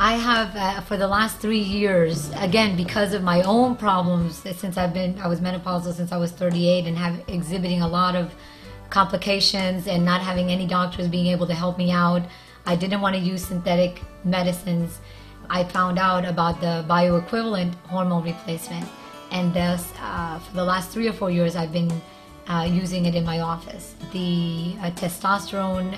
I have, for the last 3 years, again, because of my own problems, since I was menopausal since I was 38 and have exhibiting a lot of complications and not having any doctors being able to help me out. I didn't want to use synthetic medicines. I found out about the bioequivalent hormone replacement, and thus for the last 3 or 4 years I've been using it in my office. The testosterone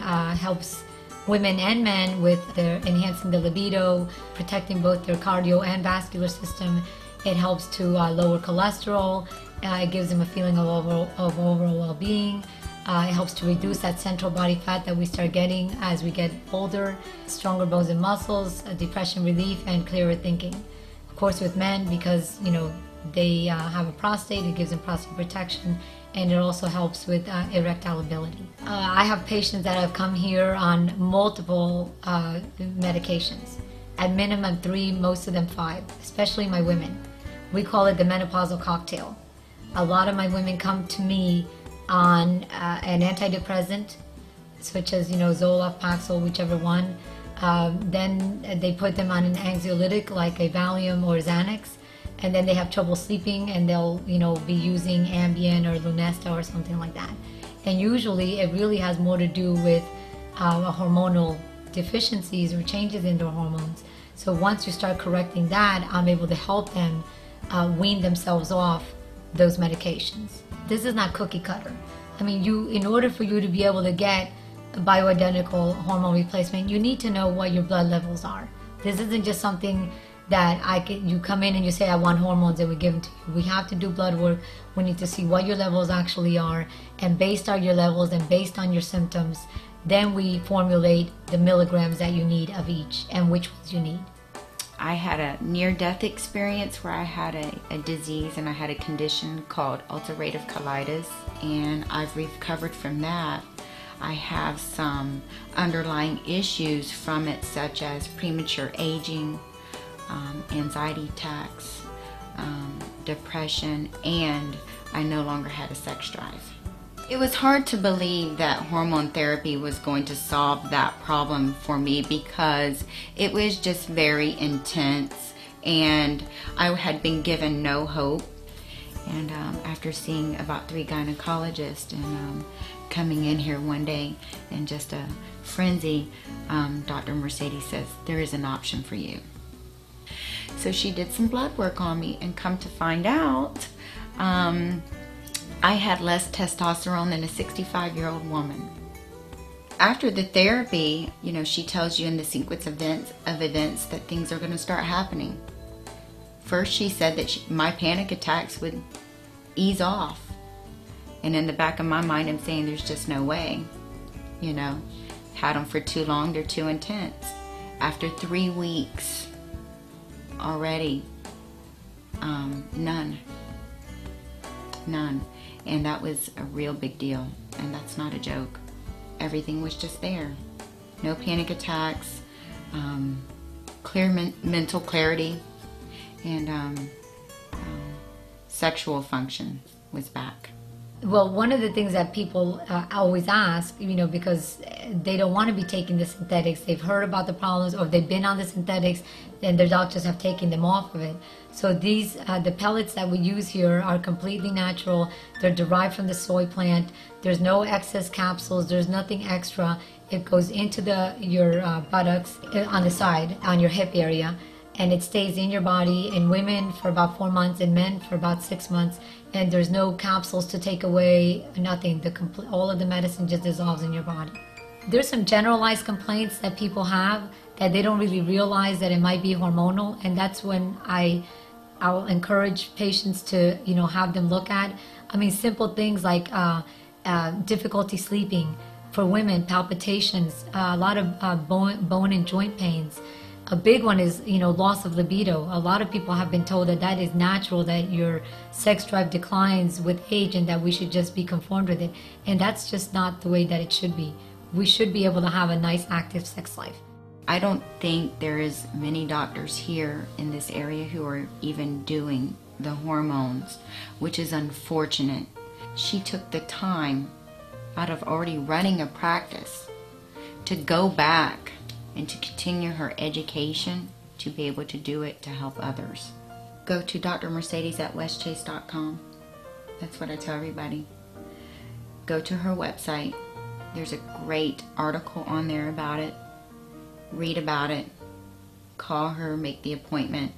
helps women and men with their enhancing the libido, protecting both their cardio and vascular system. It helps to lower cholesterol. It gives them a feeling of overall well-being. It helps to reduce that central body fat that we start getting as we get older, stronger bones and muscles, depression relief, and clearer thinking. Of course, with men, because they have a prostate, it gives them prostate protection, and it also helps with erectile ability. I have patients that have come here on multiple medications, at minimum 3, most of them 5, especially my women. We call it the menopausal cocktail. A lot of my women come to me on an antidepressant, such as Zoloft, Paxil, whichever one. Then they put them on an anxiolytic like a Valium or Xanax, and then they have trouble sleeping, and they'll be using Ambien or Lunesta or something like that. And usually it really has more to do with hormonal deficiencies or changes in their hormones. So once you start correcting that, I'm able to help them wean themselves off those medications. This is not cookie cutter. I mean, in order for you to be able to get a bioidentical hormone replacement, you need to know what your blood levels are. This isn't just something that you come in and you say, I want hormones, and we give them to you. We have to do blood work. We need to see what your levels actually are, and based on your levels and based on your symptoms, then we formulate the milligrams that you need of each and which ones you need. I had a near-death experience where I had a disease, and I had a condition called ulcerative colitis, and I've recovered from that. I have some underlying issues from it, such as premature aging, anxiety attacks, depression, and I no longer had a sex drive. It was hard to believe that hormone therapy was going to solve that problem for me, because it was just very intense and I had been given no hope. And after seeing about 3 gynecologists and coming in here one day in just a frenzy, Dr. Mercedes says, there is an option for you. So she did some blood work on me, and come to find out, I had less testosterone than a 65-year-old woman. After the therapy, she tells you in the sequence of events that things are going to start happening. First, she said that my panic attacks would ease off. And in the back of my mind, I'm saying there's just no way. Had them for too long, they're too intense. After 3 weeks, already, none. And that was a real big deal, and that's not a joke. Everything was just there. No panic attacks, clear mental clarity, and sexual function was back. Well, one of the things that people always ask, because they don't want to be taking the synthetics, they've heard about the problems, or they've been on the synthetics and their doctors have taken them off of it. So these, the pellets that we use here are completely natural. They're derived from the soy plant. There's no excess capsules. There's nothing extra. It goes into your buttocks on the side, on your hip area, and it stays in your body in women for about 4 months, and men for about 6 months. And there's no capsules to take away, nothing. All of the medicine just dissolves in your body. There's some generalized complaints that people have that they don't really realize that it might be hormonal, and that's when I'll encourage patients to have them look at. I mean, simple things like difficulty sleeping. For women, palpitations, a lot of bone and joint pains. A big one is, loss of libido. A lot of people have been told that is natural, that your sex drive declines with age and that we should just be conformed with it. And that's just not the way that it should be. We should be able to have a nice, active sex life. I don't think there is many doctors here in this area who are even doing the hormones, which is unfortunate. She took the time out of already running a practice to go back and to continue her education to be able to do it to help others. Go to drmercedes@westchase.com. That's what I tell everybody. Go to her website. There's a great article on there about it. Read about it. Call her, make the appointment.